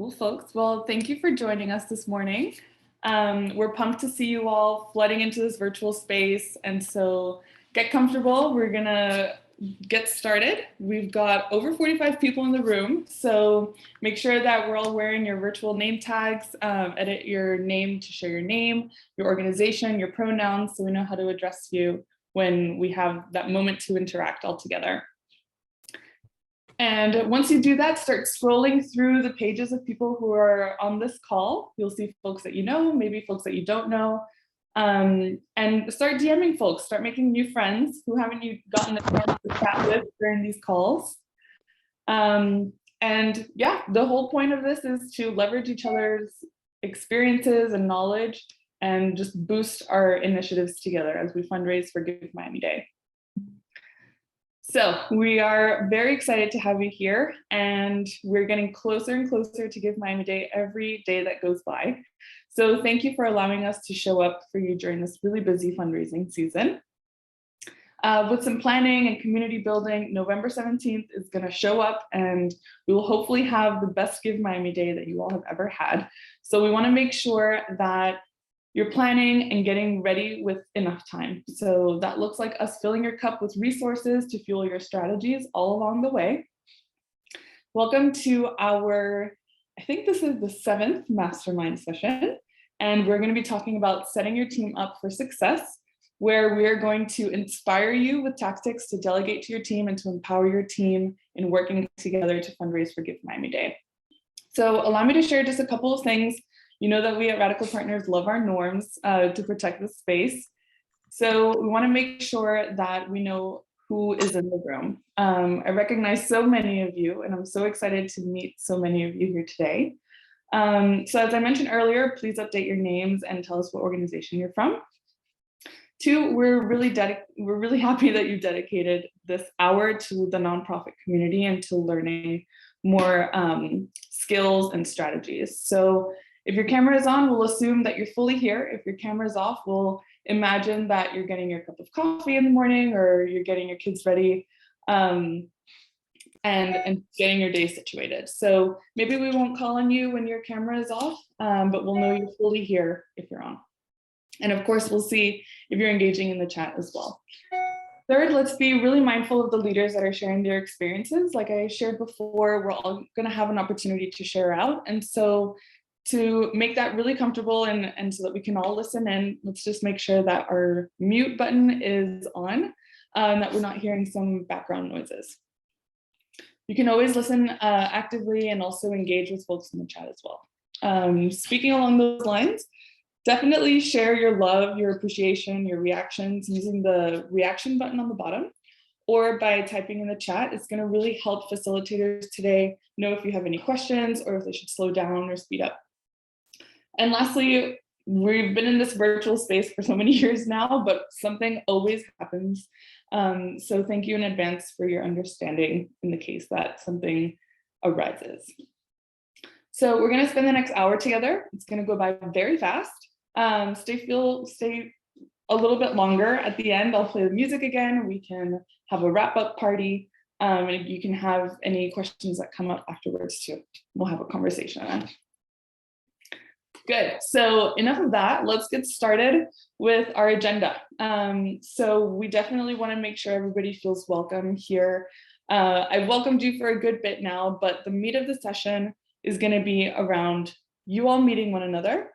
Cool, folks. Well, thank you for joining us this morning. We're pumped to see you all flooding into this virtual space. And so get comfortable. We're going to get started. We've got over 45 people in the room. So make sure that we're all wearing your virtual name tags. Edit your name to share your name, your organization, your pronouns, so we know how to address you when we have that moment to interact all together. And once you do that, start scrolling through the pages of people who are on this call. You'll see folks that you know, maybe folks that you don't know, and start DMing folks, start making new friends who haven't you gotten a chance to chat with during these calls. And yeah, the whole point of this is to leverage each other's experiences and knowledge and just boost our initiatives together as we fundraise for Give Miami Day. So we are very excited to have you here, and we're getting closer and closer to Give Miami Day every day that goes by. So thank you for allowing us to show up for you during this really busy fundraising season. With some planning and community building, November 17th is going to show up, and we will hopefully have the best Give Miami Day that you all have ever had. So we want to make sure that you're planning and getting ready with enough time. So that looks like us filling your cup with resources to fuel your strategies all along the way. Welcome to our, I think this is the 7th Mastermind session, and we're going to be talking about setting your team up for success, where we are going to inspire you with tactics to delegate to your team and to empower your team in working together to fundraise for Give Miami Day. So allow me to share just a couple of things. You know that we at Radical Partners love our norms to protect the space. So we want to make sure that we know who is in the room. I recognize so many of you, and I'm so excited to meet so many of you here today. So as I mentioned earlier, please update your names and tell us what organization you're from. 2, we're really happy that you dedicated this hour to the nonprofit community and to learning more skills and strategies. So if your camera is on, we'll assume that you're fully here. If your camera is off, we'll imagine that you're getting your cup of coffee in the morning, or you're getting your kids ready and getting your day situated. So maybe we won't call on you when your camera is off, but we'll know you're fully here if you're on. And of course, we'll see if you're engaging in the chat as well. 3rd, let's be really mindful of the leaders that are sharing their experiences. Like I shared before, we're all going to have an opportunity to share out. And so to make that really comfortable and so that we can all listen in, let's just make sure that our mute button is on, and that we're not hearing some background noises. You can always listen actively and also engage with folks in the chat as well. Speaking along those lines, definitely share your love, your appreciation, your reactions using the reaction button on the bottom, or by typing in the chat. It's going to really help facilitators today know if you have any questions or if they should slow down or speed up. And lastly, we've been in this virtual space for so many years now, but something always happens. So thank you in advance for your understanding in the case that something arises. So we're going to spend the next hour together. It's going to go by very fast. Stay a little bit longer. At the end, I'll play the music again. We can have a wrap-up party, and you can have any questions that come up afterwards too. We'll have a conversation then. Good. So enough of that. Let's get started with our agenda. So we definitely want to make sure everybody feels welcome here. I've welcomed you for a good bit now, but the meat of the session is going to be around you all meeting one another.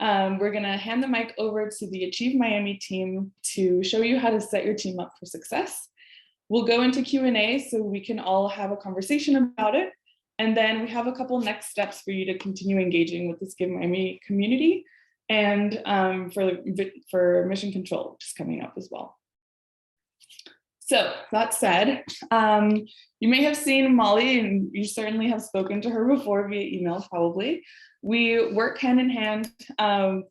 We're going to hand the mic over to the Achieve Miami team to show you how to set your team up for success. We'll go into Q&A so we can all have a conversation about it. And then we have a couple next steps for you to continue engaging with this Give Miami community, and for mission control, which is coming up as well. So that said, you may have seen Molly, and you certainly have spoken to her before via email probably. We work hand in hand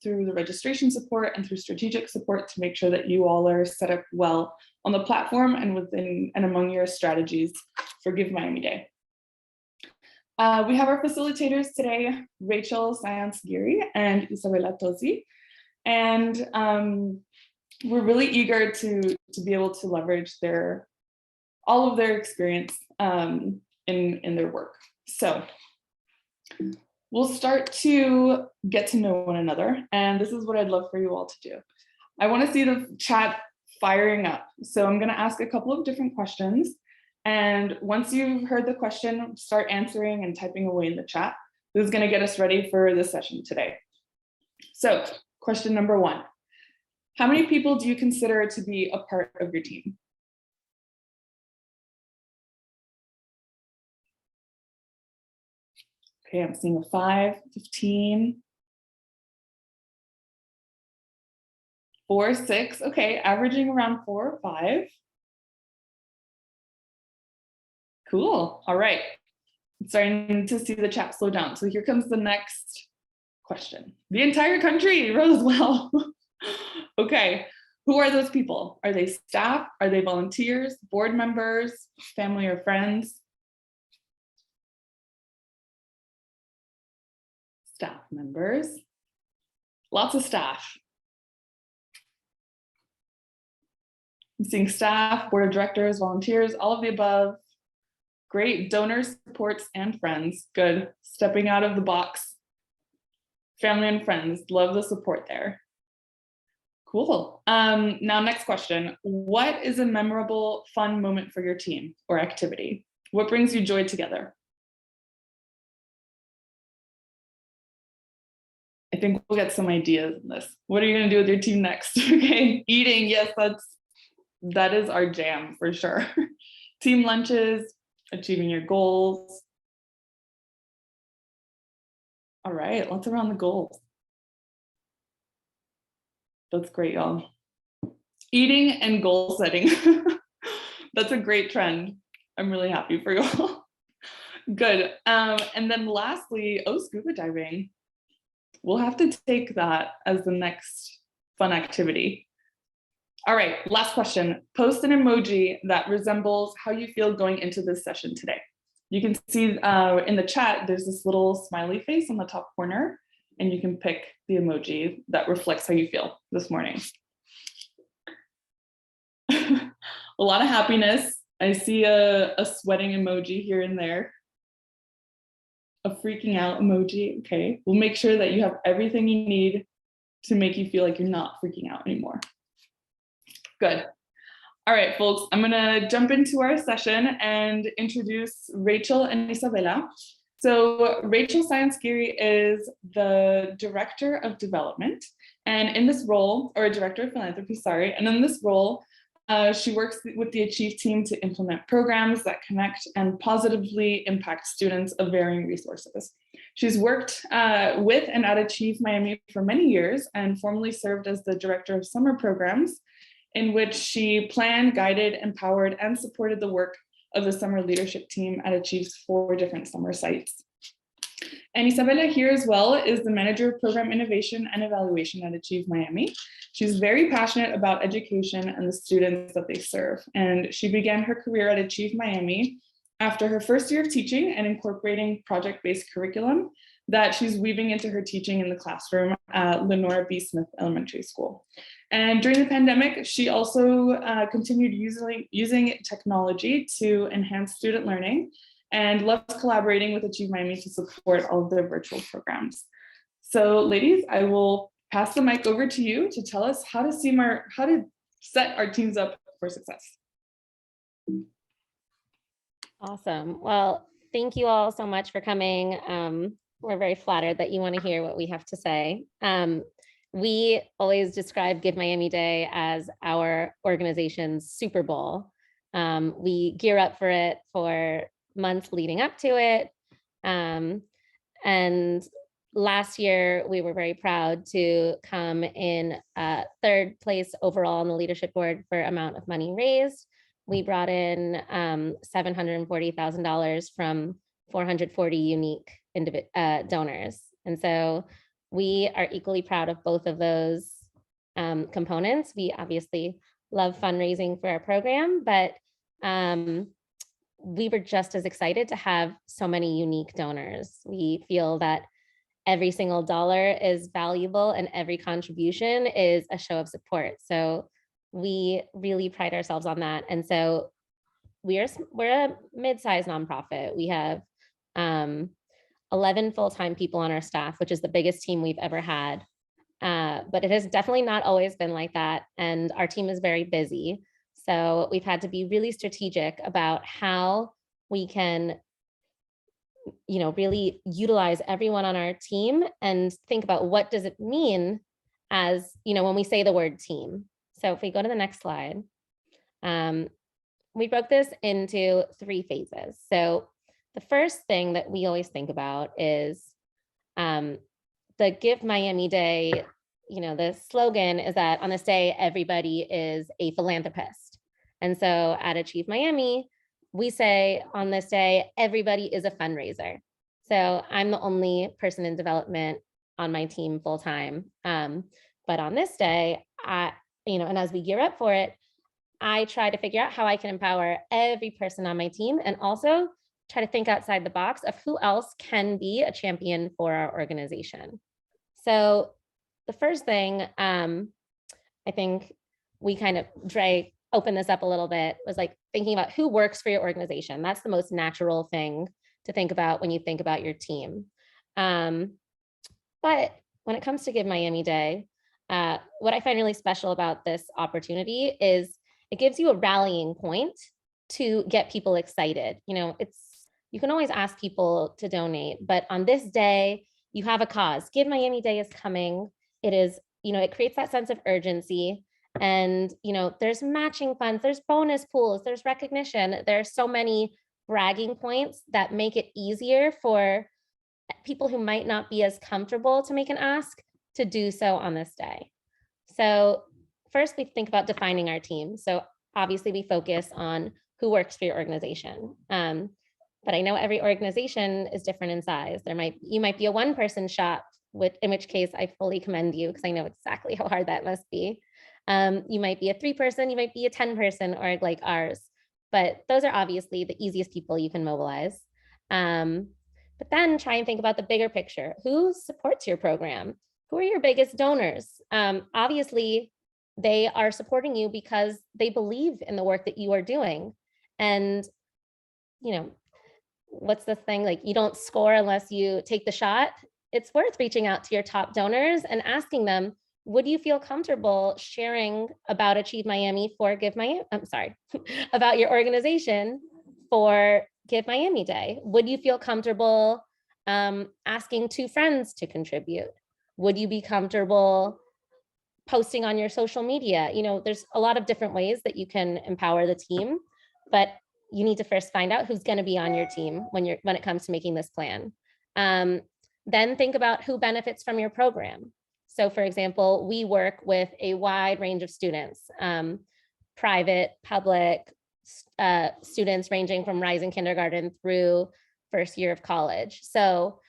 through the registration support and through strategic support to make sure that you all are set up well on the platform and within and among your strategies for Give Miami Day. We have our facilitators today, Rachel, Saiontz, Geary, and Isabella, Tozzi. And we're really eager to be able to leverage all of their experience in their work. So we'll start to get to know one another. And this is what I'd love for you all to do. I want to see the chat firing up. So I'm going to ask a couple of different questions. And once you've heard the question, start answering and typing away in the chat. This is going to get us ready for this session today. So question number 1. How many people do you consider to be a part of your team? Okay, I'm seeing a 5, 15, 4, 6. Okay, averaging around 4 or 5. Cool. All right. I'm starting to see the chat slow down. So here comes the next question. The entire country rose well. Okay. Who are those people? Are they staff? Are they volunteers, board members, family or friends? Staff members. Lots of staff. I'm seeing staff, board of directors, volunteers, all of the above. Great. Donors, supports, and friends. Good. Stepping out of the box. Family and friends. Love the support there. Cool. Now, next question. What is a memorable, fun moment for your team or activity? What brings you joy together? I think we'll get some ideas in this. What are you going to do with your team next? Okay, eating. Yes, that is our jam for sure. Team lunches, achieving your goals. All right, let's around the goals. That's great, y'all. Eating and goal setting. That's a great trend. I'm really happy for you all. Good. And then lastly, scuba diving. We'll have to take that as the next fun activity. All right, last question. Post an emoji that resembles how you feel going into this session today. You can see in the chat, there's this little smiley face on the top corner, and you can pick the emoji that reflects how you feel this morning. A lot of happiness. I see a sweating emoji here and there. A freaking out emoji. Okay, we'll make sure that you have everything you need to make you feel like you're not freaking out anymore. Good. All right, folks, I'm gonna jump into our session and introduce Rachel and Isabella. So Rachel Saiontz Geary is the Director of Development, and in this role, or Director of Philanthropy, sorry, and in this role, she works with the Achieve team to implement programs that connect and positively impact students of varying resources. She's worked with and at Achieve Miami for many years and formerly served as the Director of Summer Programs, in which she planned, guided, empowered, and supported the work of the summer leadership team at Achieve's 4 different summer sites. And Isabella here as well is the Manager of Program Innovation and Evaluation at Achieve Miami. She's very passionate about education and the students that they serve. And she began her career at Achieve Miami after her first year of teaching and incorporating project-based curriculum that she's weaving into her teaching in the classroom at Lenora B. Smith Elementary School. And during the pandemic, she also continued using technology to enhance student learning and loves collaborating with Achieve Miami to support all of their virtual programs. So ladies, I will pass the mic over to you to tell us how to set our teams up for success. Awesome. Well, thank you all so much for coming. We're very flattered that you want to hear what we have to say. We always describe Give Miami Day as our organization's Super Bowl. We gear up for it for months leading up to it. And last year, we were very proud to come in 3rd place overall on the leadership board for amount of money raised. We brought in $740,000 from 440 unique donors. And so we are equally proud of both of those components. We obviously love fundraising for our program, but we were just as excited to have so many unique donors. We feel that every single dollar is valuable and every contribution is a show of support. So we really pride ourselves on that. And so we're a mid-sized nonprofit. We have 11 full-time people on our staff, which is the biggest team we've ever had. But it has definitely not always been like that. And our team is very busy. So we've had to be really strategic about how we can, really utilize everyone on our team and think about what does it mean as, when we say the word team. So if we go to the next slide, we broke this into 3 phases. So the first thing that we always think about is the Give Miami Day. The slogan is that on this day, everybody is a philanthropist. And so at Achieve Miami, we say on this day, everybody is a fundraiser. So I'm the only person in development on my team full time. But on this day, and as we gear up for it, I try to figure out how I can empower every person on my team and also try to think outside the box of who else can be a champion for our organization. So the first thing, I think we kind of open this up a little bit, was like thinking about who works for your organization. That's the most natural thing to think about when you think about your team. But when it comes to Give Miami Day, what I find really special about this opportunity is it gives you a rallying point to get people excited. You can always ask people to donate, but on this day, you have a cause. Give Miami Day is coming. It is, it creates that sense of urgency. And, there's matching funds, there's bonus pools, there's recognition. There's so many bragging points that make it easier for people who might not be as comfortable to make an ask to do so on this day. So first, we think about defining our team. So obviously we focus on who works for your organization. But I know every organization is different in size. You might be a one-person shop, in which case I fully commend you because I know exactly how hard that must be. You might be a 3-person, you might be a 10-person org like ours, but those are obviously the easiest people you can mobilize. But then try and think about the bigger picture. Who supports your program? Who are your biggest donors? Obviously, they are supporting you because they believe in the work that you are doing. And, what's the thing? Like, you don't score unless you take the shot. It's worth reaching out to your top donors and asking them, would you feel comfortable sharing about Achieve Miami for Give Miami? I'm sorry, about your organization for Give Miami Day? Would you feel comfortable asking 2 friends to contribute? Would you be comfortable posting on your social media? There's a lot of different ways that you can empower the team, but you need to first find out who's going to be on your team when it comes to making this plan. Then think about who benefits from your program. So for example, we work with a wide range of students, private, public, students ranging from rising kindergarten through first year of college. So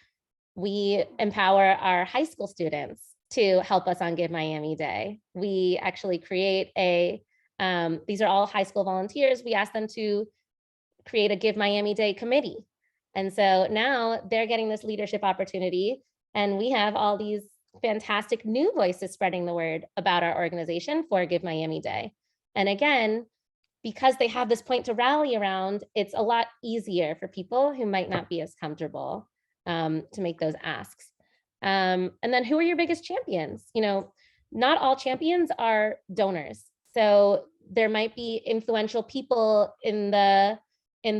we empower our high school students to help us on Give Miami Day. We actually create these are all high school volunteers. We ask them to create a Give Miami Day committee. And so now they're getting this leadership opportunity, and we have all these fantastic new voices spreading the word about our organization for Give Miami Day. And again, because they have this point to rally around, it's a lot easier for people who might not be as comfortable to make those asks. And then who are your biggest champions? Not all champions are donors. So there might be influential people in the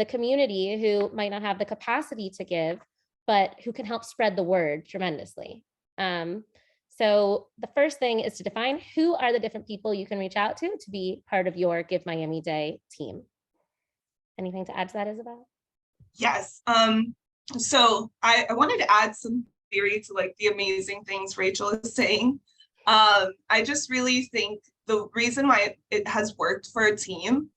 community who might not have the capacity to give, but who can help spread the word tremendously. So the first thing is to define who are the different people you can reach out to be part of your Give Miami Day team. Anything to add to that, Isabella? Yes. So I wanted to add some theory to like the amazing things Rachel is saying. I just really think the reason why it has worked for a team.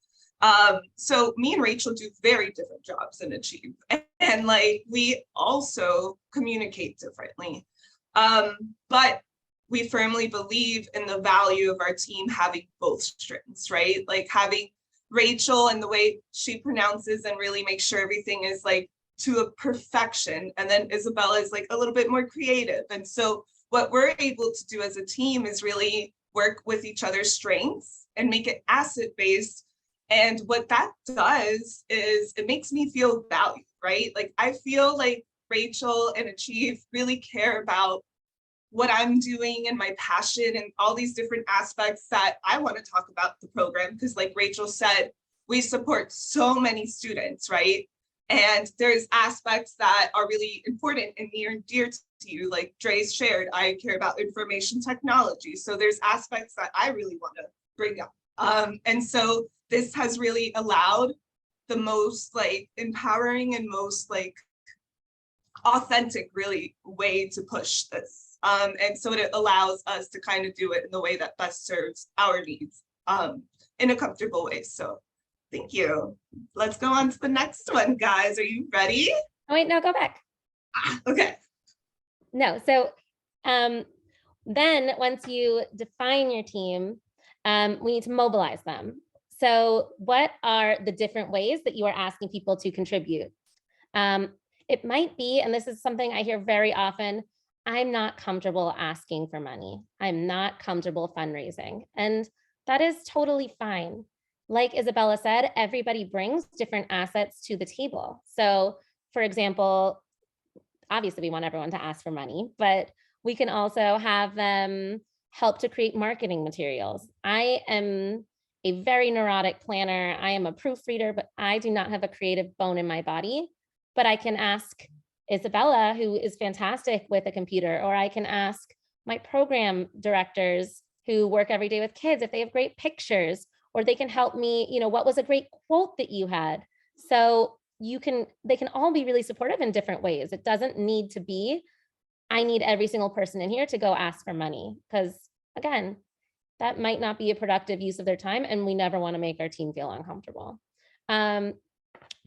So me and Rachel do very different jobs in Achieve, and like we also communicate differently. But we firmly believe in the value of our team having both strengths, right? Like having Rachel and the way she pronounces and really makes sure everything is like to a perfection. And then Isabella is like a little bit more creative. And so what we're able to do as a team is really work with each other's strengths and make it asset-based. And what that does is it makes me feel valued, right? Like I feel like Rachel and Achieve really care about what I'm doing and my passion and all these different aspects that I want to talk about the program, because like Rachel said, we support so many students, right? And there's aspects that are really important and near and dear to you, like Dre's shared, I care about information technology. So there's aspects that I really want to bring up. And so this has really allowed the most like empowering and most like authentic really way to push this. And so it allows us to kind of do it in the way that best serves our needs in a comfortable way. So thank you. Let's go on to the next one, guys. Are you ready? Oh, wait, no, go back. Okay. No, so then once you define your team, we need to mobilize them. So what are the different ways that you are asking people to contribute? It might be, and this is something I hear very often, I'm not comfortable asking for money. I'm not comfortable fundraising. And that is totally fine. Like Isabella said, everybody brings different assets to the table. So for example, obviously we want everyone to ask for money, but we can also have them help to create marketing materials. I am a very neurotic planner. I am a proofreader, but I do not have a creative bone in my body. But I can ask Isabella, who is fantastic with a computer, or I can ask my program directors who work every day with kids if they have great pictures, or they can help me, what was a great quote that you had? So they can all be really supportive in different ways. It doesn't need to be, I need every single person in here to go ask for money, because again, that might not be a productive use of their time, and we never want to make our team feel uncomfortable.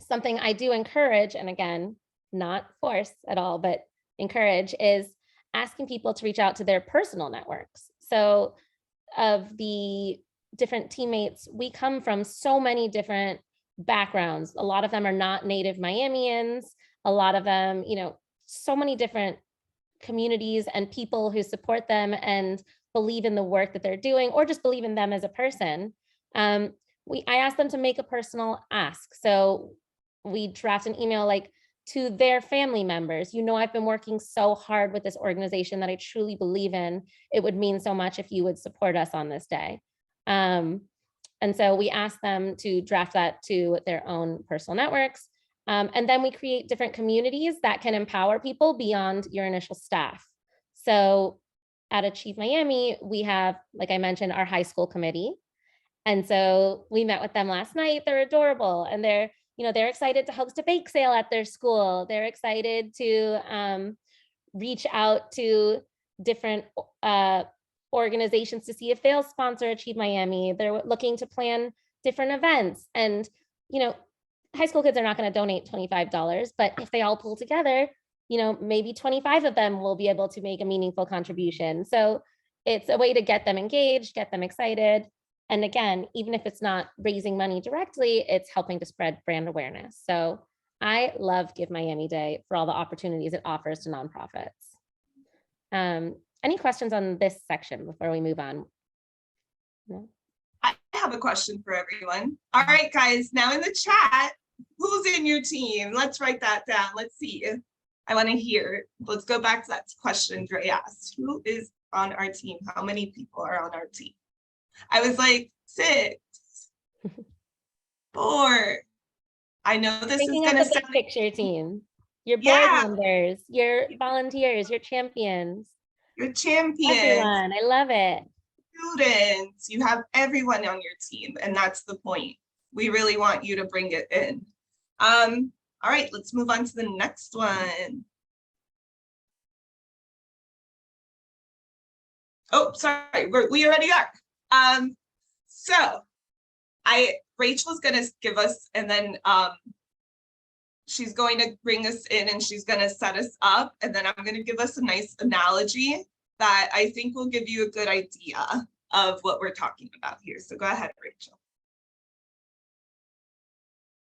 Something I do encourage, and again, not force at all, but encourage, is asking people to reach out to their personal networks. So of the different teammates, we come from so many different backgrounds. A lot of them are not native Miamians. A lot of them, so many different communities and people who support them and believe in the work that they're doing, or just believe in them as a person. I asked them to make a personal ask. So we draft an email like, to their family members, I've been working so hard with this organization that I truly believe in. It would mean so much if you would support us on this day. And so we ask them to draft that to their own personal networks. And then we create different communities that can empower people beyond your initial staff. So at Achieve Miami, we have, like I mentioned, our high school committee. And so we met with them last night. They're adorable, and they're excited to host a bake sale at their school. They're excited to reach out to different organizations to see if they'll sponsor Achieve Miami. They're looking to plan different events. And, high school kids are not going to donate $25, but if they all pull together, maybe 25 of them will be able to make a meaningful contribution. So it's a way to get them engaged, get them excited. And again, even if it's not raising money directly, it's helping to spread brand awareness. So I love Give Miami Day for all the opportunities it offers to nonprofits. Any questions on this section before we move on? No? I have a question for everyone. All right, guys, now in the chat, who's in your team? Let's write that down. Let's see. I want to hear. Let's go back to that question Dre asked. Who is on our team? How many people are on our team? I was like 6, 4. I know this is going to sound big picture team. Your board members, your volunteers, your champions. Your champions. Everyone, I love it. Students, you have everyone on your team, and that's the point. We really want you to bring it in. All right, let's move on to the next one. Oh, sorry, we already are. So Rachel's gonna give us, and then she's going to bring us in and she's gonna set us up, and then I'm gonna give us a nice analogy that I think will give you a good idea of what we're talking about here. So go ahead, Rachel.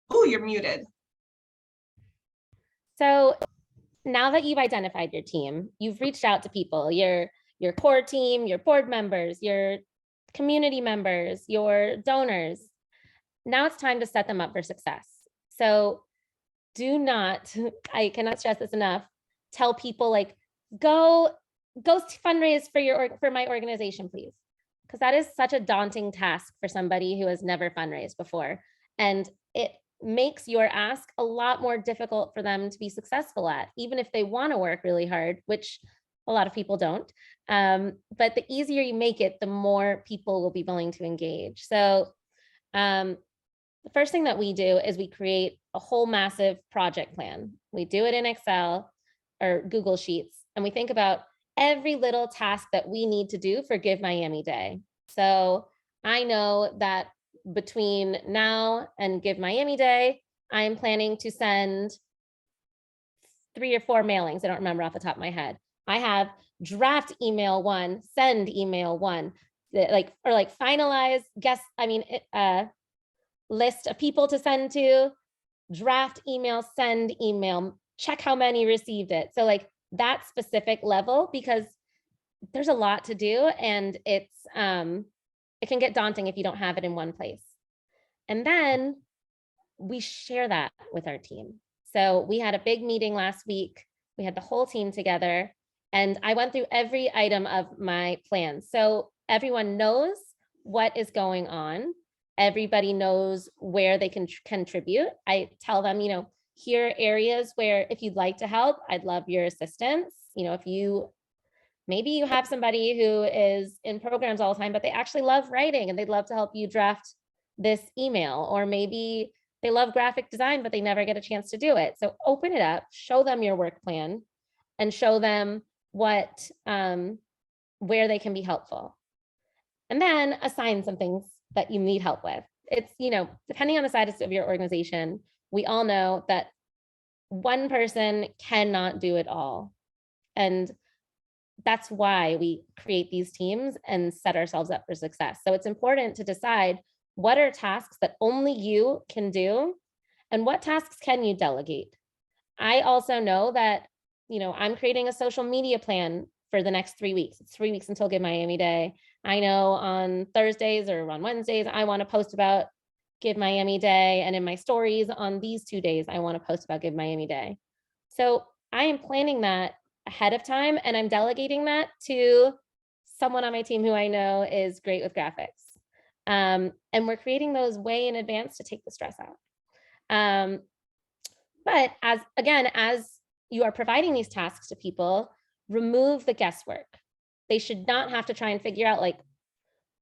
Oh, you're muted. So now that you've identified your team, you've reached out to people, your core team, your board members, your community members, your donors. Now it's time to set them up for success. So do not, I cannot stress this enough, tell people like, go fundraise for my organization, please. Because that is such a daunting task for somebody who has never fundraised before. And it makes your ask a lot more difficult for them to be successful at, even if they want to work really hard, which a lot of people don't. But the easier you make it, the more people will be willing to engage. So the first thing that we do is we create a whole massive project plan. We do it in Excel or Google Sheets, and we think about every little task that we need to do for Give Miami Day. So I know that between now and Give Miami Day, I'm planning to send 3 or 4 mailings. I don't remember off the top of my head. I have draft email 1, send email 1, like finalize list of people to send to, draft email, send email, check how many received it. So like that specific level, because there's a lot to do, and it can get daunting if you don't have it in one place. And then we share that with our team. So we had a big meeting last week. We had the whole team together, and I went through every item of my plan. So everyone knows what is going on. Everybody knows where they can contribute. I tell them, here are areas where if you'd like to help, I'd love your assistance. If maybe you have somebody who is in programs all the time, but they actually love writing and they'd love to help you draft this email, or maybe they love graphic design, but they never get a chance to do it. So open it up, show them your work plan, and show them where they can be helpful. And then assign some things that you need help with. It's, depending on the size of your organization, we all know that one person cannot do it all. And that's why we create these teams and set ourselves up for success. So it's important to decide what are tasks that only you can do and what tasks can you delegate. I also know that, I'm creating a social media plan for the next 3 weeks. It's 3 weeks until Give Miami Day. I know on Thursdays or on Wednesdays, I want to post about Give Miami Day. And in my stories on these 2 days, I want to post about Give Miami Day. So I am planning that ahead of time, and I'm delegating that to someone on my team who I know is great with graphics. And we're creating those way in advance to take the stress out. But as you are providing these tasks to people, remove the guesswork. They should not have to try and figure out like,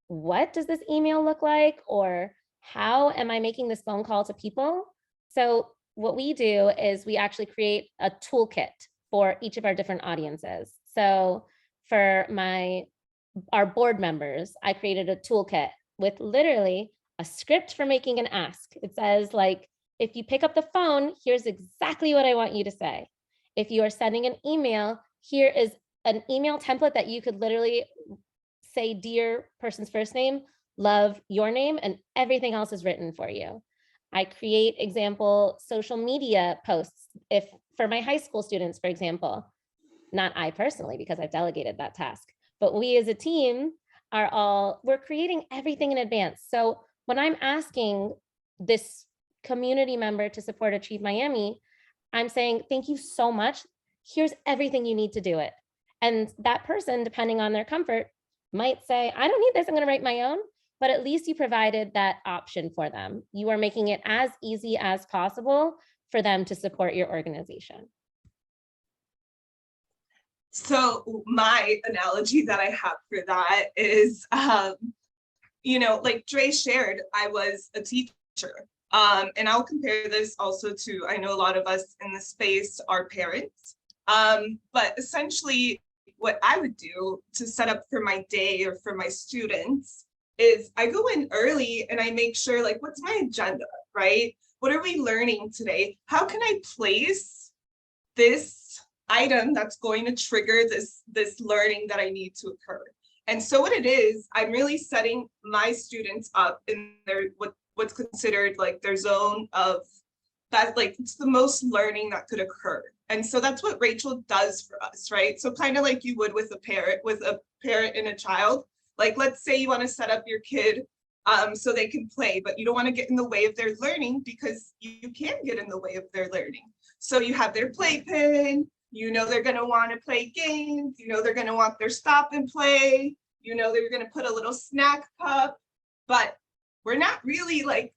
what does this email look like? Or how am I making this phone call to people? So what we do is we actually create a toolkit for each of our different audiences. So for our board members, I created a toolkit with literally a script for making an ask. It says like, if you pick up the phone, here's exactly what I want you to say. If you are sending an email, here is an email template that you could literally say, dear person's first name, love your name, and everything else is written for you. I create example social media posts for my high school students, for example. Not I personally, because I've delegated that task, but we as a team we're creating everything in advance. So when I'm asking this community member to support Achieve Miami, I'm saying, thank you so much. Here's everything you need to do it. And that person, depending on their comfort, might say, I don't need this, I'm going to write my own. But at least you provided that option for them. You are making it as easy as possible for them to support your organization. So my analogy that I have for that is, like Dre shared, I was a teacher. And I'll compare this also to, I know a lot of us in the space are parents. But essentially what I would do to set up for my day or for my students is I go in early and I make sure, like, what's my agenda, right? What are we learning today? How can I place this item that's going to trigger this learning that I need to occur? And so what it is, I'm really setting my students up in their what's considered like their zone of that, like it's the most learning that could occur. And so that's what Rachel does for us, right? So kind of like you would with a parent and a child. Like, let's say you want to set up your kid so they can play, but you don't want to get in the way of their learning because you can get in the way of their learning. So you have their playpen, You know they're going to want to play games. You know they're going to want their stop and play. You know they're going to put a little snack cup. But we're not really like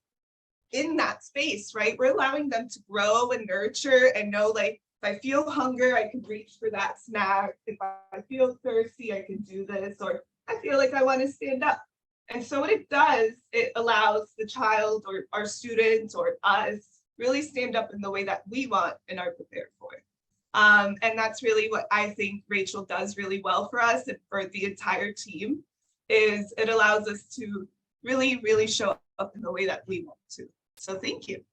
in that space, right? We're allowing them to grow and nurture and know, like, if I feel hunger, I can reach for that snack. If I feel thirsty, I can do this. Or I feel like I want to stand up. And so what it does, it allows the child or our students or us really stand up in the way that we want and are prepared for. And that's really what I think Rachel does really well for us and for the entire team, is it allows us to really, really show up in the way that we want to. So thank you.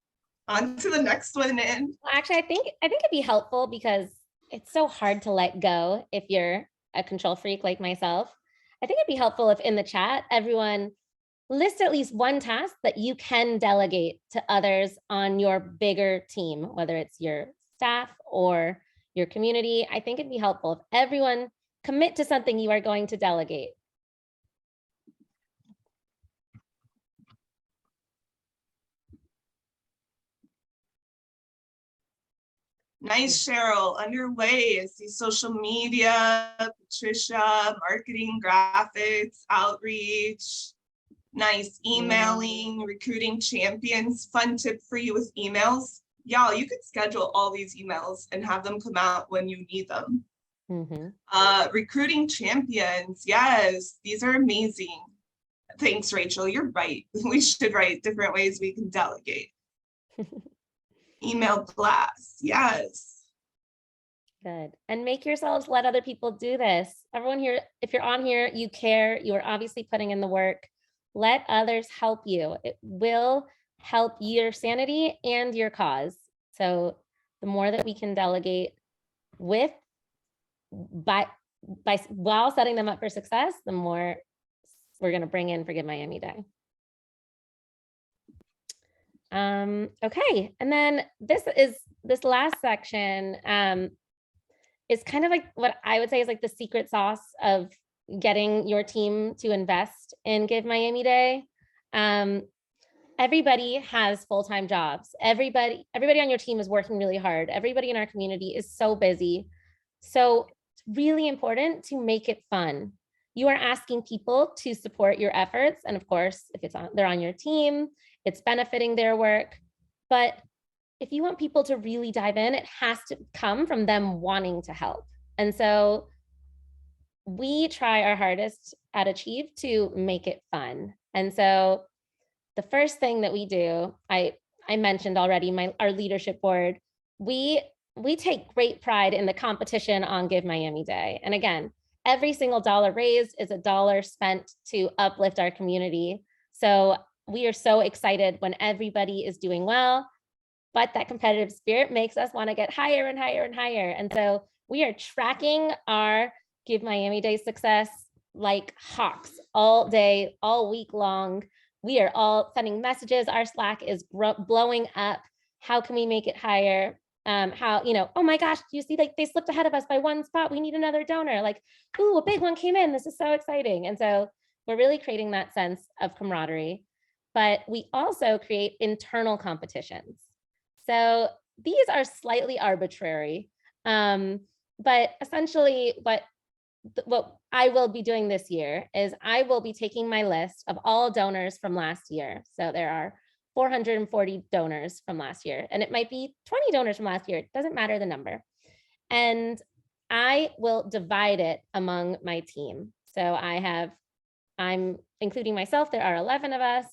On to the next one. And well, actually, I think it'd be helpful because it's so hard to let go if you're a control freak like myself. I think it'd be helpful if in the chat, everyone list at least one task that you can delegate to others on your bigger team, whether it's your staff or your community. I think it'd be helpful if everyone commit to something you are going to delegate. nice, Cheryl. Underway. I see social media, Patricia, marketing, graphics, outreach. Nice. Emailing, recruiting champions. Fun tip for you with emails. Y'all, you could schedule all these emails and have them come out when you need them. Recruiting champions. Yes, these are amazing. Thanks, Rachel. You're right. We should write different ways we can delegate. Email blasts. Yes. Good. And make yourselves let other people do this. Everyone here, if you're on here, you care, you are obviously putting in the work. Let others help you. It will help your sanity and your cause. So the more that we can delegate with while setting them up for success, the more we're going to bring in for Give Miami Day. Okay, and then this last section is kind of like what I would say is like the secret sauce of getting your team to invest in Give Miami Day. Everybody has full-time jobs. Everybody on your team is working really hard. Everybody in our community is so busy. So it's really important to make it fun. You are asking people to support your efforts. And of course, if they're on your team, it's benefiting their work. But if you want people to really dive in, it has to come from them wanting to help. And so we try our hardest at Achieve to make it fun. And so the first thing that we do, I mentioned already, our leadership board, we take great pride in the competition on Give Miami Day. And again, every single dollar raised is a dollar spent to uplift our community. So we are so excited when everybody is doing well, but that competitive spirit makes us want to get higher and higher and higher. And so we are tracking our Give Miami Day success like hawks all day, all week long. We are all sending messages. Our Slack is blowing up. How can we make it higher? How, oh my gosh, do you see, like, they slipped ahead of us by one spot. We need another donor. Like, ooh, a big one came in. This is so exciting. And so we're really creating that sense of camaraderie. But we also create internal competitions. So these are slightly arbitrary, but essentially what I will be doing this year is I will be taking my list of all donors from last year. So there are 440 donors from last year, and it might be 20 donors from last year. It doesn't matter the number. And I will divide it among my team. So I'm including myself, there are 11 of us.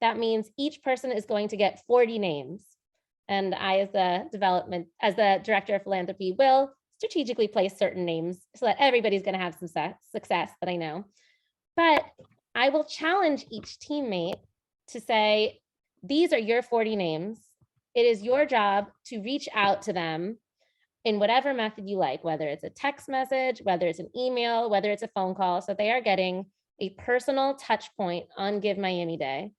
That means each person is going to get 40 names. And I, as the director of philanthropy, will strategically place certain names so that everybody's going to have some success that I know. But I will challenge each teammate to say, these are your 40 names. It is your job to reach out to them in whatever method you like, whether it's a text message, whether it's an email, whether it's a phone call. So they are getting a personal touch point on Give Miami Day.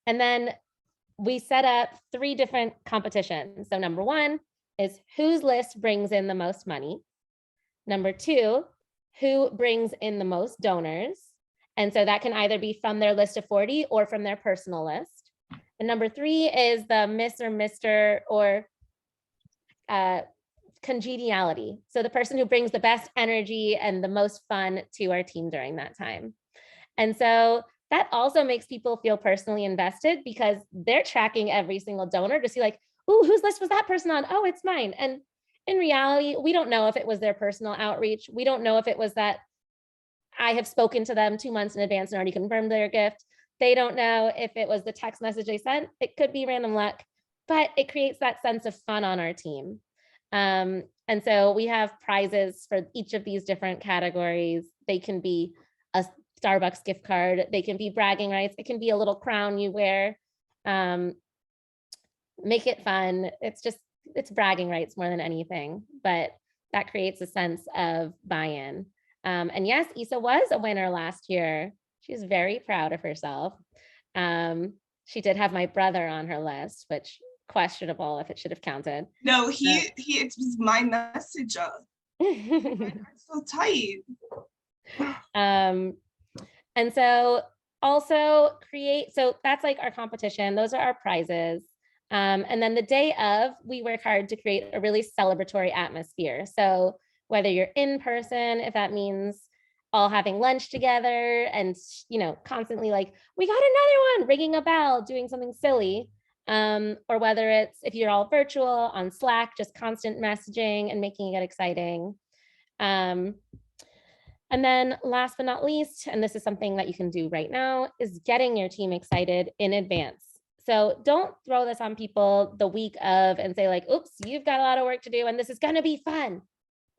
And then we set up 3 different competitions. So number 1 is whose list brings in the most money. Number 2, who brings in the most donors. And so that can either be from their list of 40 or from their personal list. And number 3 is the Miss or Mr. or congeniality. So the person who brings the best energy and the most fun to our team during that time. And so that also makes people feel personally invested because they're tracking every single donor to see like, ooh, whose list was that person on? Oh, it's mine. And in reality, we don't know if it was their personal outreach. We don't know if it was that I have spoken to them 2 months in advance and already confirmed their gift. They don't know if it was the text message they sent. It could be random luck, but it creates that sense of fun on our team. And so we have prizes for each of these different categories. They can be a Starbucks gift card. They can be bragging rights. It can be a little crown you wear. Make it fun. It's bragging rights more than anything, but that creates a sense of buy-in. And yes, Isa was a winner last year. She's very proud of herself. She did have my brother on her list, which questionable if it should have counted. No, it was my messenger. It's so tight. And so also so that's like our competition. Those are our prizes. And then the day of, we work hard to create a really celebratory atmosphere. So whether you're in person, if that means all having lunch together and, constantly like, we got another one, ringing a bell, doing something silly. Or whether it's, if you're all virtual on Slack, just constant messaging and making it exciting. And then last but not least, and this is something that you can do right now, is getting your team excited in advance. So don't throw this on people the week of and say like, oops, you've got a lot of work to do and this is gonna be fun.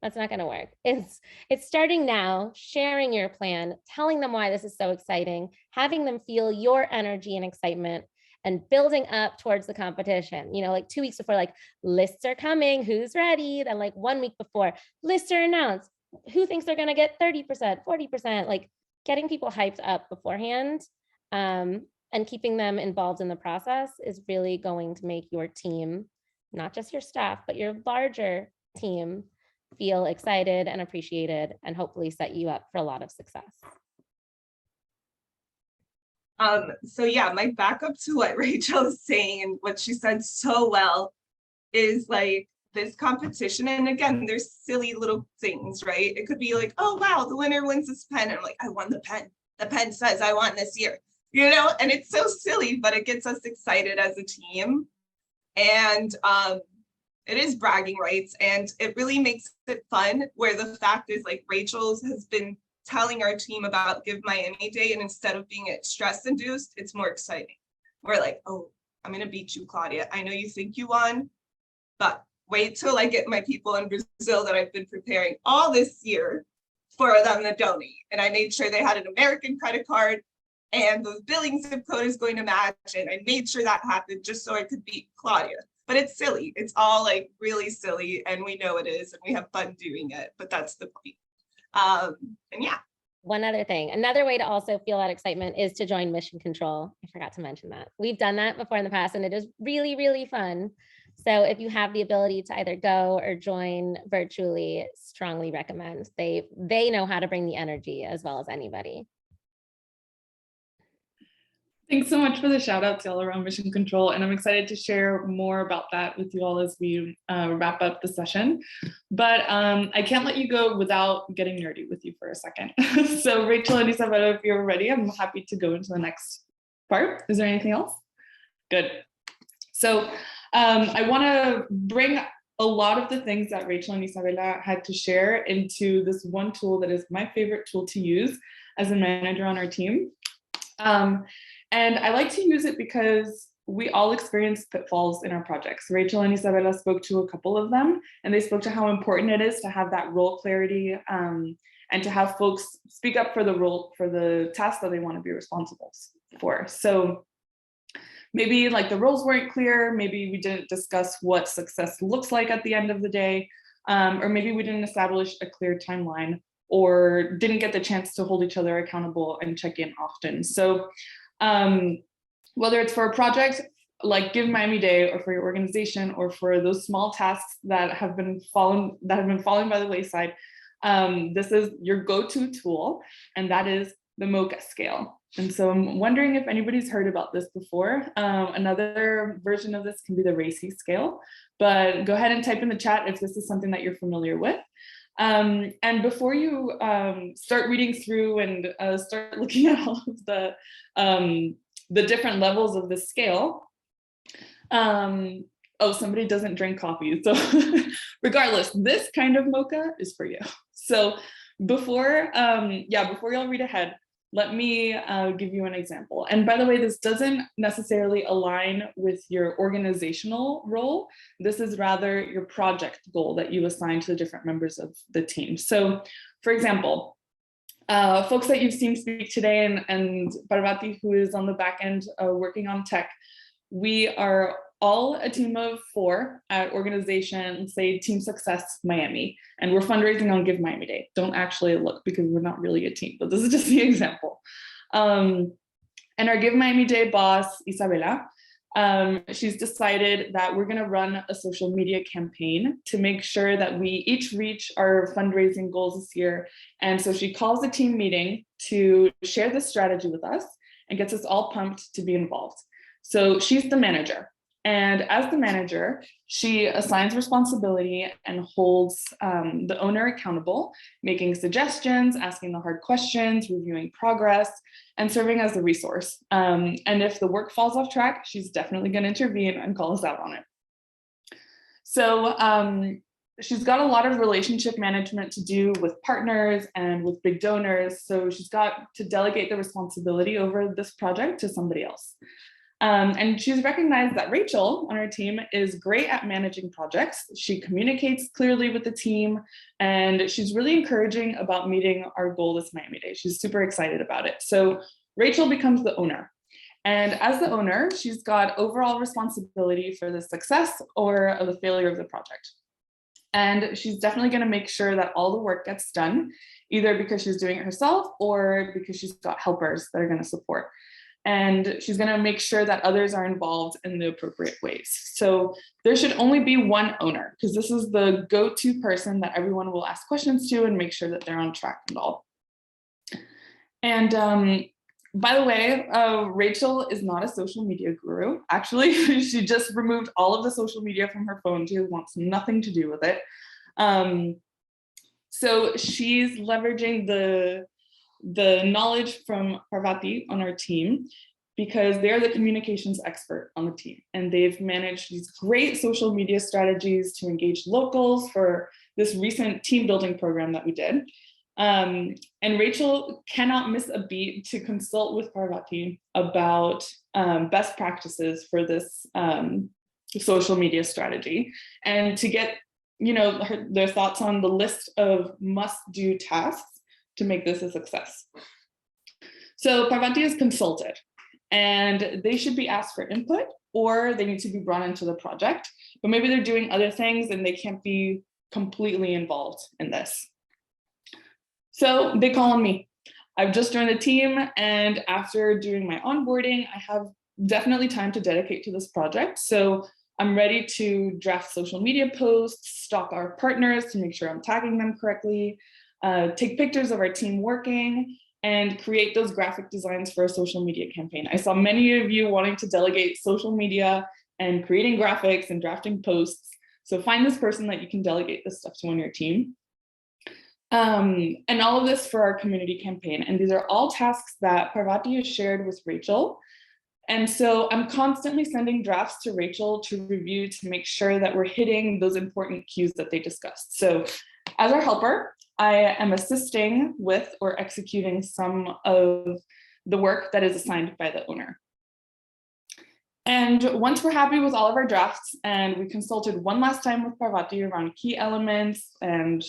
That's not gonna work. It's starting now, sharing your plan, telling them why this is so exciting, having them feel your energy and excitement, and building up towards the competition. Like 2 weeks before, like lists are coming, who's ready? Then like 1 week before, lists are announced. Who thinks they're gonna get 30%, 40%? Like getting people hyped up beforehand and keeping them involved in the process is really going to make your team, not just your staff, but your larger team, feel excited and appreciated, and hopefully set you up for a lot of success. So yeah, my backup to what Rachel is saying and what she said so well is like this competition. And again, there's silly little things, right? It could be like, oh wow, the winner wins this pen. And I'm like, I won the pen. The pen says I won this year, and it's so silly, but it gets us excited as a team. And it is bragging rights, and it really makes it fun, where the fact is like Rachel's has been telling our team about Give Miami Day, and instead of being stress induced, it's more exciting. We're like, oh, I'm gonna beat you, Claudia. I know you think you won, but wait till I get my people in Brazil that I've been preparing all this year for them to donate. And I made sure they had an American credit card and the billing zip code is going to match. And I made sure that happened just so I could beat Claudia. But it's silly. It's all like really silly, and we know it is, and we have fun doing it, but that's the point. And yeah. One other thing, another way to also feel that excitement is to join Mission Control. I forgot to mention that. We've done that before in the past, and it is really, really fun. So if you have the ability to either go or join virtually, strongly recommend. They know how to bring the energy as well as anybody. Thanks so much for the shout out to all around Mission Control. And I'm excited to share more about that with you all as we wrap up the session. But I can't let you go without getting nerdy with you for a second. So Rachel and Isabella, if you're ready, I'm happy to go into the next part. Is there anything else? Good. So I want to bring a lot of the things that Rachel and Isabella had to share into this one tool that is my favorite tool to use as a manager on our team. And I like to use it because we all experience pitfalls in our projects. Rachel and Isabella spoke to a couple of them, and they spoke to how important it is to have that role clarity and to have folks speak up for the role, for the task that they want to be responsible for. So maybe like the roles weren't clear, maybe we didn't discuss what success looks like at the end of the day, or maybe we didn't establish a clear timeline, or didn't get the chance to hold each other accountable and check in often. So whether it's for a project like Give Miami Day, or for your organization, or for those small tasks that have been falling by the wayside, this is your go-to tool, and that is the MOCA scale. And so I'm wondering if anybody's heard about this before. Another version of this can be the RACI scale, but go ahead and type in the chat if this is something that you're familiar with. And before you start reading through and start looking at all of the different levels of the scale, oh, somebody doesn't drink coffee. So regardless, this kind of mocha is for you. So before y'all read ahead, let me give you an example. And by the way, this doesn't necessarily align with your organizational role. This is rather your project goal that you assign to the different members of the team. So for example, folks that you've seen speak today and Parvati, who is on the back end working on tech, we are all a team of 4 at organization, say Team Success Miami, and we're fundraising on Give Miami Day. Don't actually look because we're not really a team, but this is just the example. And our Give Miami Day boss, Isabella, she's decided that we're gonna run a social media campaign to make sure that we each reach our fundraising goals this year. And so she calls a team meeting to share this strategy with us and gets us all pumped to be involved. So she's the manager. And as the manager, she assigns responsibility and holds the owner accountable, making suggestions, asking the hard questions, reviewing progress, and serving as a resource. And if the work falls off track, she's definitely going to intervene and call us out on it. So she's got a lot of relationship management to do with partners and with big donors. So she's got to delegate the responsibility over this project to somebody else. And she's recognized that Rachel on our team is great at managing projects. She communicates clearly with the team, and she's really encouraging about meeting our goal this Miami Day. She's super excited about it. So Rachel becomes the owner. And as the owner, she's got overall responsibility for the success or the failure of the project. And she's definitely going to make sure that all the work gets done, either because she's doing it herself or because she's got helpers that are going to support. And she's going to make sure that others are involved in the appropriate ways. So there should only be one owner, because this is the go-to person that everyone will ask questions to and make sure that they're on track and all. And by the way, Rachel is not a social media guru. Actually, she just removed all of the social media from her phone. She wants nothing to do with it. So she's leveraging the knowledge from Parvati on our team, because they're the communications expert on the team, and they've managed these great social media strategies to engage locals for this recent team building program that we did. And Rachel cannot miss a beat to consult with Parvati about best practices for this social media strategy, and to get their thoughts on the list of must-do tasks to make this a success. So Parvati is consulted, and they should be asked for input, or they need to be brought into the project, but maybe they're doing other things and they can't be completely involved in this. So they call on me. I've just joined the team, and after doing my onboarding, I have definitely time to dedicate to this project. So I'm ready to draft social media posts, stalk our partners to make sure I'm tagging them correctly, take pictures of our team working, and create those graphic designs for a social media campaign. I saw many of you wanting to delegate social media and creating graphics and drafting posts. So find this person that you can delegate this stuff to on your team. And all of this for our community campaign. And these are all tasks that Parvati has shared with Rachel. And so I'm constantly sending drafts to Rachel to review to make sure that we're hitting those important cues that they discussed. So as our helper, I am assisting with or executing some of the work that is assigned by the owner. And once we're happy with all of our drafts, and we consulted one last time with Parvati around key elements and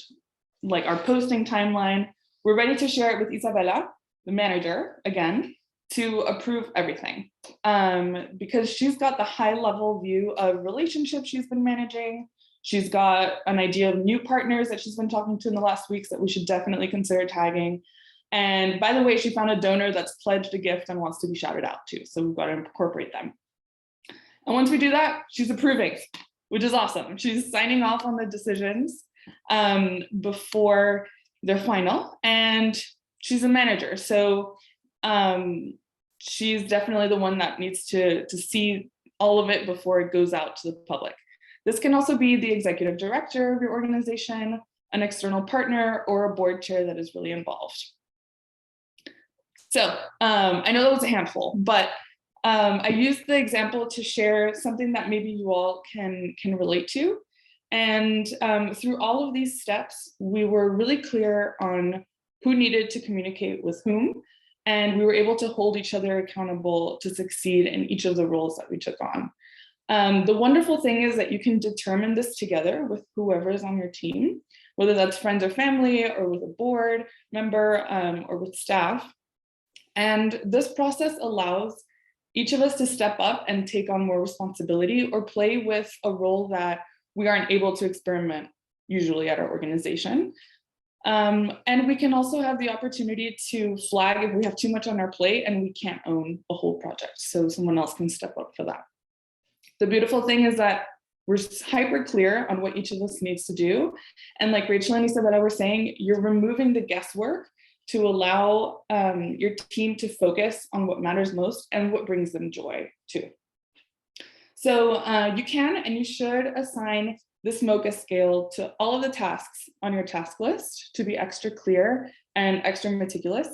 like our posting timeline, we're ready to share it with Isabella, the manager, again, to approve everything. Because she's got the high level view of relationships she's been managing. She's got an idea of new partners that she's been talking to in the last weeks that we should definitely consider tagging. And by the way, she found a donor that's pledged a gift and wants to be shouted out too. So we've got to incorporate them. And once we do that, she's approving, which is awesome. She's signing off on the decisions before they're final, and she's a manager. So she's definitely the one that needs to see all of it before it goes out to the public. This can also be the executive director of your organization, an external partner, or a board chair that is really involved. So I know that was a handful, but I used the example to share something that maybe you all can relate to. And through all of these steps, we were really clear on who needed to communicate with whom, and we were able to hold each other accountable to succeed in each of the roles that we took on. The wonderful thing is that you can determine this together with whoever is on your team, whether that's friends or family, or with a board member, or with staff. And this process allows each of us to step up and take on more responsibility or play with a role that we aren't able to experiment usually at our organization. And we can also have the opportunity to flag if we have too much on our plate and we can't own a whole project, so someone else can step up for that. The beautiful thing is that we're hyper clear on what each of us needs to do. And like Rachel and Isabella were saying, you're removing the guesswork to allow your team to focus on what matters most and what brings them joy too. So you can and you should assign this MOCA scale to all of the tasks on your task list to be extra clear and extra meticulous.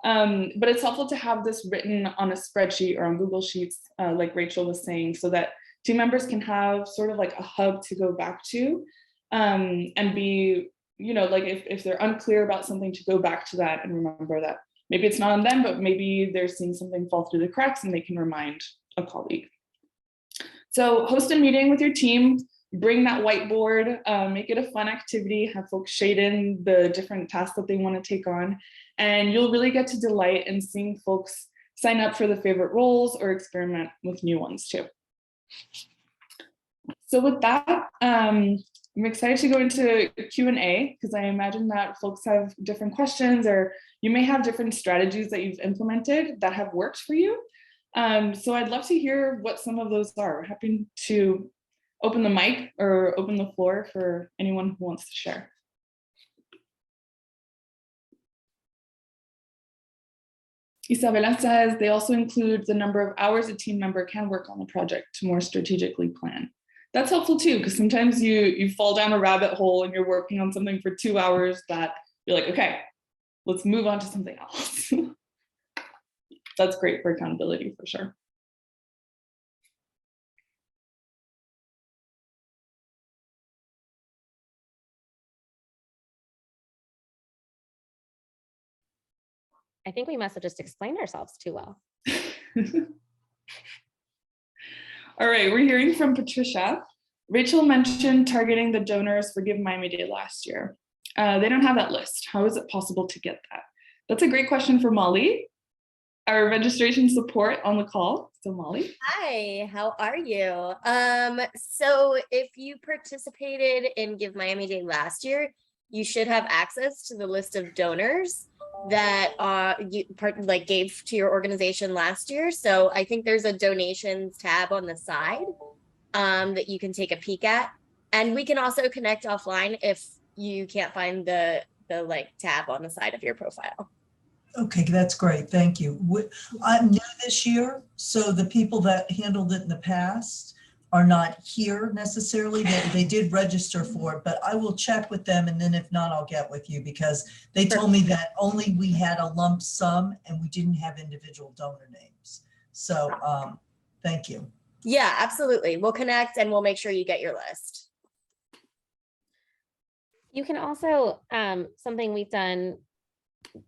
But it's helpful to have this written on a spreadsheet or on Google Sheets, like Rachel was saying, so that team members can have sort of like a hub to go back to and be, you know, like if they're unclear about something, to go back to that and remember that maybe it's not on them, but maybe they're seeing something fall through the cracks and they can remind a colleague. So host a meeting with your team, bring that whiteboard, make it a fun activity, have folks shade in the different tasks that they want to take on, and you'll really get to delight in seeing folks sign up for the favorite roles or experiment with new ones too. So with that, I'm excited to go into Q&A because I imagine that folks have different questions, or you may have different strategies that you've implemented that have worked for you. So I'd love to hear what some of those are. We're happy to open the mic or open the floor for anyone who wants to share. Isabella says they also include the number of hours a team member can work on the project to more strategically plan. That's helpful too, because sometimes you fall down a rabbit hole and you're working on something for 2 hours that you're like, okay, let's move on to something else. That's great for accountability for sure. I think we must have just explained ourselves too well. All right, we're hearing from Patricia. Rachel mentioned targeting the donors for Give Miami Day last year. They don't have that list. How is it possible to get that? That's a great question for Molly, our registration support on the call. So Molly. Hi, how are you? So if you participated in Give Miami Day last year, you should have access to the list of donors that you gave to your organization last year. So I think there's a donations tab on the side that you can take a peek at. And we can also connect offline if you can't find the tab on the side of your profile. Okay, that's great. Thank you. I'm new this year, so the people that handled it in the past are not here necessarily. They did register for it, but I will check with them, and then if not, I'll get with you, because they told me that only we had a lump sum and we didn't have individual donor names. So thank you. Yeah, absolutely. We'll connect and we'll make sure you get your list. You can also, something we've done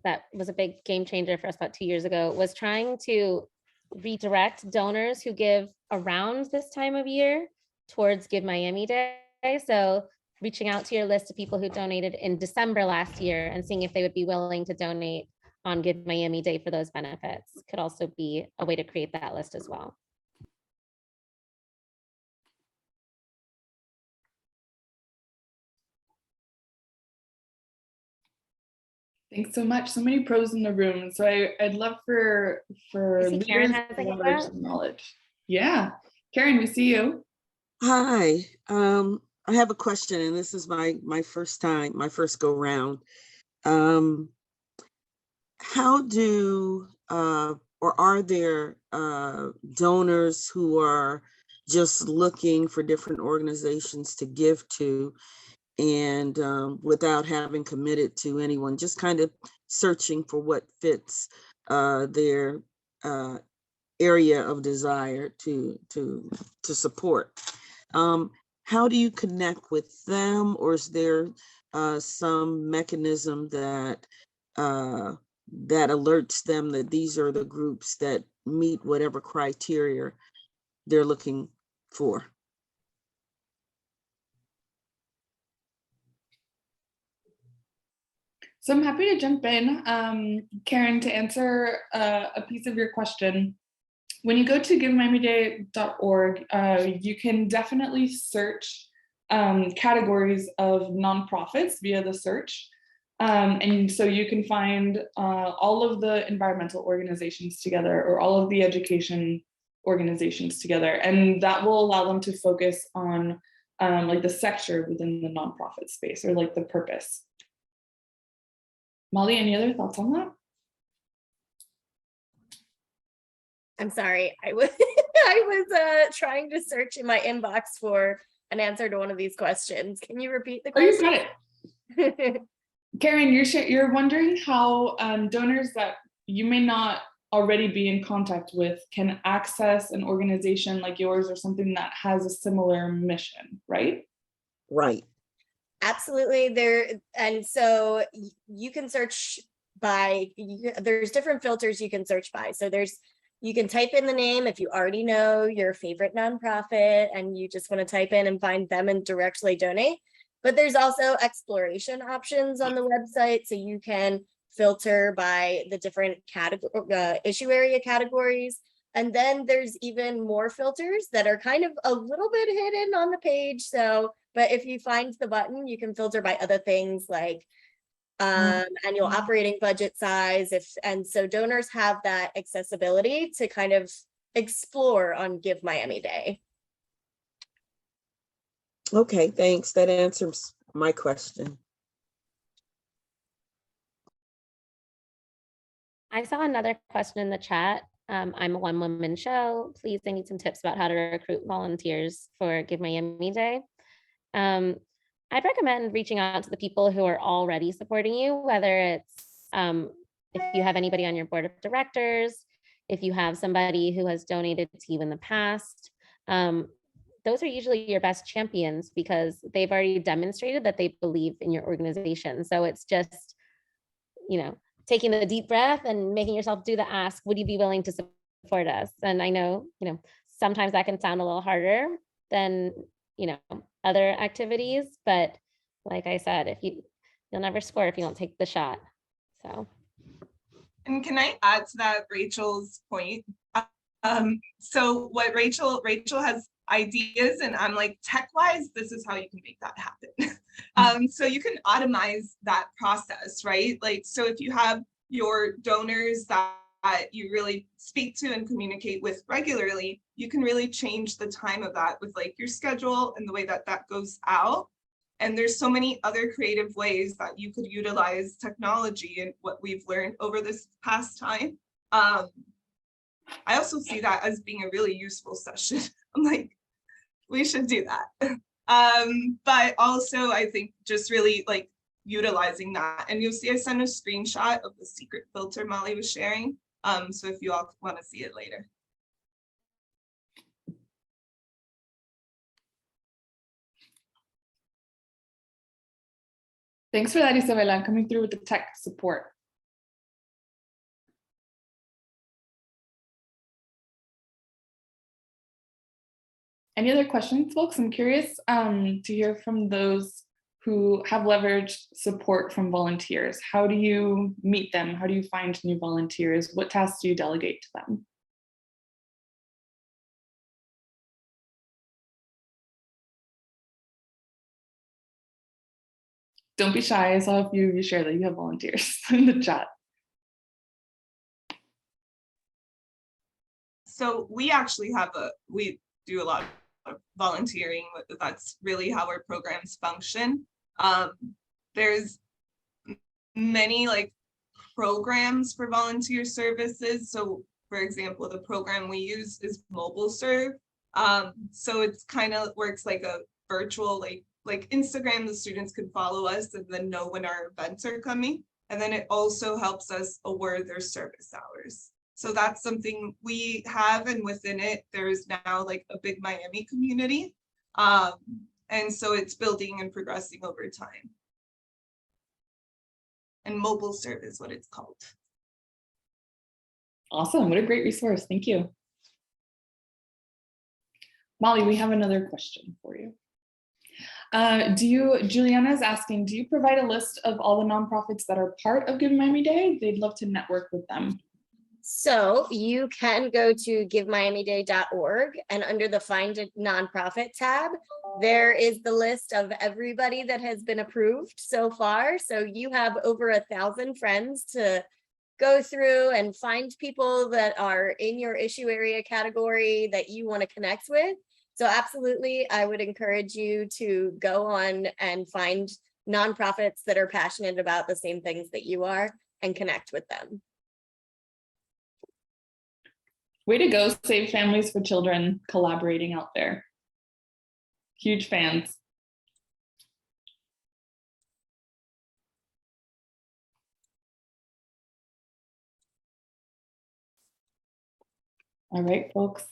that was a big game changer for us about 2 years ago was trying to redirect donors who give around this time of year towards Give Miami Day. So reaching out to your list of people who donated in December last year and seeing if they would be willing to donate on Give Miami Day for those benefits could also be a way to create that list as well. Thanks so much. So many pros in the room. So I'd love for Karen has knowledge. Yeah, Karen, we see you. Hi, I have a question, and this is my first time, my first go round. How how do, or are there donors who are just looking for different organizations to give to, and without having committed to anyone, just kind of searching for what fits their area of desire to support? How do you connect with them, or is there some mechanism that that alerts them that these are the groups that meet whatever criteria they're looking for? So I'm happy to jump in, Karen, to answer a piece of your question. When you go to givemiamiday.org, you can definitely search categories of nonprofits via the search. And so you can find all of the environmental organizations together, or all of the education organizations together. And that will allow them to focus on like the sector within the nonprofit space, or like the purpose. Molly, any other thoughts on that? I'm sorry, I was trying to search in my inbox for an answer to one of these questions. Can you repeat the Oh, you question? got it. Karen, you're wondering how donors that you may not already be in contact with can access an organization like yours, or something that has a similar mission, right? Right. Absolutely. And so you can search by, there's different filters you can search by. So you can type in the name if you already know your favorite nonprofit and you just want to type in and find them and directly donate. But there's also exploration options on the website, so you can filter by the different issue area categories. And then there's even more filters that are kind of a little bit hidden on the page. So, but if you find the button, you can filter by other things like annual operating budget size. And so donors have that accessibility to kind of explore on Give Miami Day. Okay, thanks. That answers my question. I saw another question in the chat. I'm a one-woman show. Please, I need some tips about how to recruit volunteers for Give Miami Day. I'd recommend reaching out to the people who are already supporting you, whether it's if you have anybody on your board of directors, if you have somebody who has donated to you in the past. Those are usually your best champions because they've already demonstrated that they believe in your organization. So it's just, taking a deep breath and making yourself do the ask, would you be willing to support us? And I know, sometimes that can sound a little harder than, other activities, but like I said, you'll never score if you don't take the shot. So. And can I add to that, Rachel's point? So what Rachel has ideas, and I'm like, tech-wise, this is how you can make that happen. So you can automate that process, right? Like, so if you have your donors that you really speak to and communicate with regularly, you can really change the time of that with like your schedule and the way that goes out. And there's so many other creative ways that you could utilize technology and what we've learned over this past time. I also see that as being a really useful session. I'm like, we should do that. But also I think just really like utilizing that. And you'll see I sent a screenshot of the secret filter Molly was sharing. So if you all want to see it later. Thanks for that, Isabella, coming through with the tech support. Any other questions, folks? I'm curious to hear from those who have leveraged support from volunteers. How do you meet them? How do you find new volunteers? What tasks do you delegate to them? Don't be shy. I saw a few of you share that you have volunteers in the chat. So we actually have we do a lot of volunteering. That's really how our programs function. There's many like programs for volunteer services. So for example, the program we use is Mobile Serve. So it's kind of works like a virtual, like Instagram, the students could follow us and then know when our events are coming. And then it also helps us award their service hours. So that's something we have, and within it, there's now like a big Miami community. And so it's building and progressing over time. And Mobile Serve is what it's called. Awesome, what a great resource, thank you. Molly, we have another question for you. Juliana is asking, do you provide a list of all the nonprofits that are part of Give Miami Day? They'd love to network with them. So you can go to givemiamiday.org, and under the Find a Nonprofit tab, there is the list of everybody that has been approved so far. So you have over 1,000 friends to go through and find people that are in your issue area category that you want to connect with. So absolutely, I would encourage you to go on and find nonprofits that are passionate about the same things that you are and connect with them. Way to go, Save Families for Children, collaborating out there. Huge fans. All right, folks.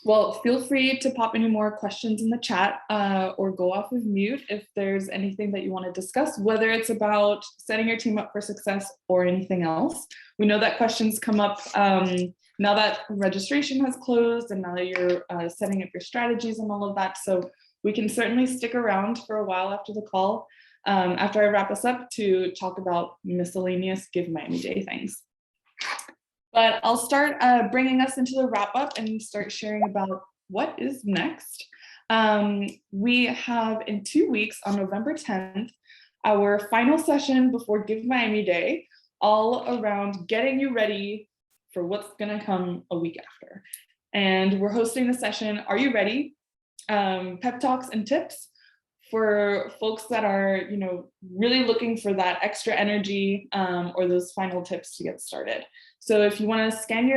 Well, feel free to pop any more questions in the chat or go off of mute if there's anything that you want to discuss, whether it's about setting your team up for success or anything else. We know that questions come up now that registration has closed and now that you're setting up your strategies and all of that. So we can certainly stick around for a while after the call, after I wrap us up, to talk about miscellaneous Give Miami Day things. But I'll start bringing us into the wrap up and start sharing about what is next. We have in 2 weeks on November 10th, our final session before Give Miami Day, all around getting you ready for what's gonna come a week after. And we're hosting the session, Are You Ready? Pep talks and tips for folks that are, really looking for that extra energy or those final tips to get started. So if you want to scan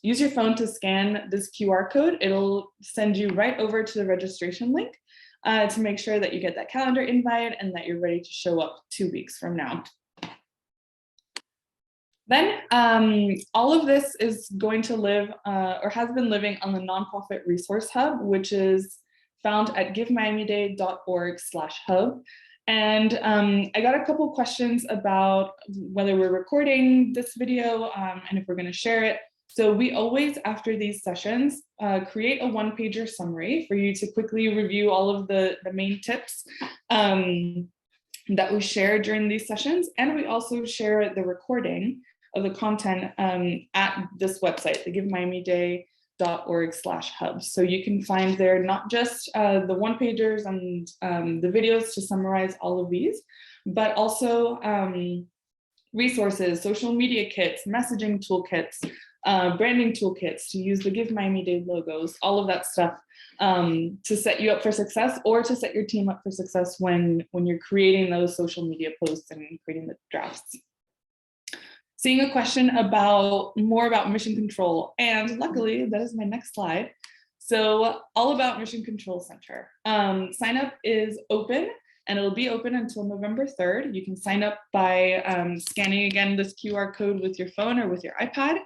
use your phone to scan this QR code, it'll send you right over to the registration link to make sure that you get that calendar invite and that you're ready to show up 2 weeks from now. Then all of this is going to live or has been living on the Nonprofit Resource Hub, which is found at givemiamidayday.org/hub. And I got a couple questions about whether we're recording this video and if we're going to share it. So we always, after these sessions, create a one-pager summary for you to quickly review all of the main tips that we share during these sessions. And we also share the recording of the content at this website, the givemiamiday.org/hub. So you can find there not just the one-pagers and the videos to summarize all of these, but also resources, social media kits, messaging toolkits, branding toolkits to use the Give Miami Day logos, all of that stuff to set you up for success or to set your team up for success when you're creating those social media posts and creating the drafts. Seeing a question more about mission control, and luckily that is my next slide. So all about Mission Control Center. Sign up is open and it'll be open until November 3rd. You can sign up by scanning again this QR code with your phone or with your iPad.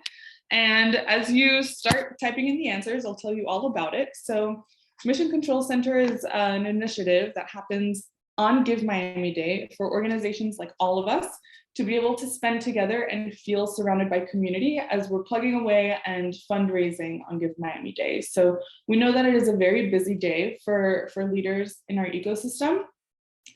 And as you start typing in the answers, I'll tell you all about it. So Mission Control Center is an initiative that happens on Give Miami Day for organizations like all of us to be able to spend together and feel surrounded by community as we're plugging away and fundraising on Give Miami Day. So we know that it is a very busy day for leaders in our ecosystem,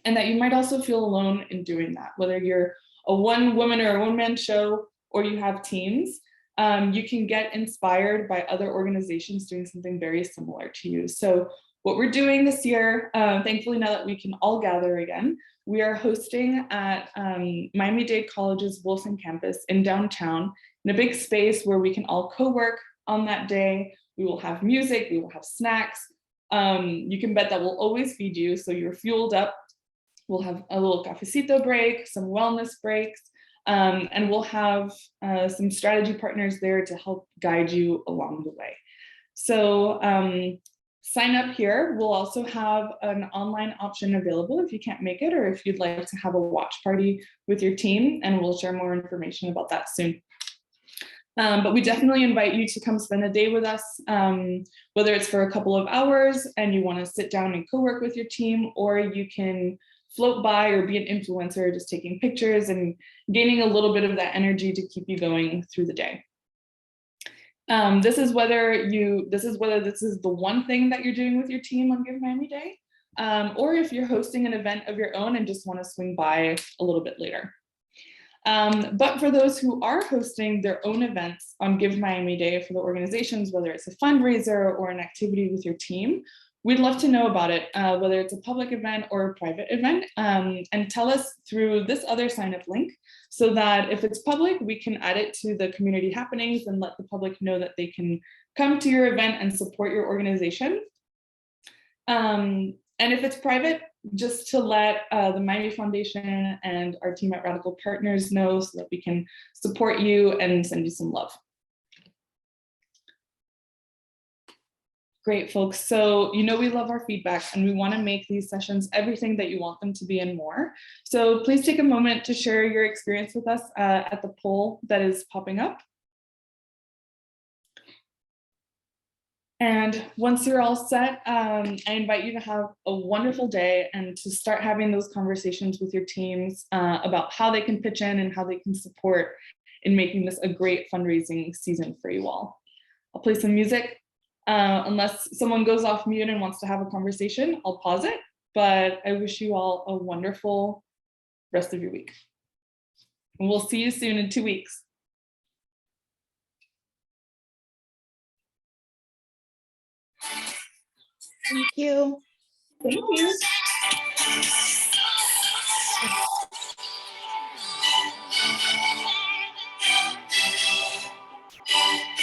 and that you might also feel alone in doing that, whether you're a one-woman or a one-man show or you have teams. You can get inspired by other organizations doing something very similar to you. So what we're doing this year, thankfully now that we can all gather again, we are hosting at Miami-Dade College's Wilson campus in downtown in a big space where we can all co-work on that day. We will have music, we will have snacks. You can bet that we'll always feed you, so you're fueled up. We'll have a little cafecito break, some wellness breaks, and we'll have some strategy partners there to help guide you along the way. So sign up here. We'll also have an online option available if you can't make it, or if you'd like to have a watch party with your team, and we'll share more information about that soon. But we definitely invite you to come spend a day with us, whether it's for a couple of hours and you want to sit down and co-work with your team, or you can float by or be an influencer, just taking pictures and gaining a little bit of that energy to keep you going through the day. This is whether this is the one thing that you're doing with your team on Give Miami Day, or if you're hosting an event of your own and just want to swing by a little bit later. But for those who are hosting their own events on Give Miami Day for the organizations, whether it's a fundraiser or an activity with your team, we'd love to know about it, whether it's a public event or a private event, and tell us through this other sign up link, so that if it's public, we can add it to the community happenings and let the public know that they can come to your event and support your organization. And if it's private, just to let the Miami Foundation and our team at Radical Partners know, so that we can support you and send you some love. Great, folks. So you know we love our feedback, and we want to make these sessions everything that you want them to be and more. So please take a moment to share your experience with us at the poll that is popping up. And once you're all set, I invite you to have a wonderful day and to start having those conversations with your teams about how they can pitch in and how they can support in making this a great fundraising season for you all. I'll play some music. Unless someone goes off mute and wants to have a conversation, I'll pause it. But I wish you all a wonderful rest of your week. And we'll see you soon in 2 weeks. Thank you. Thank you.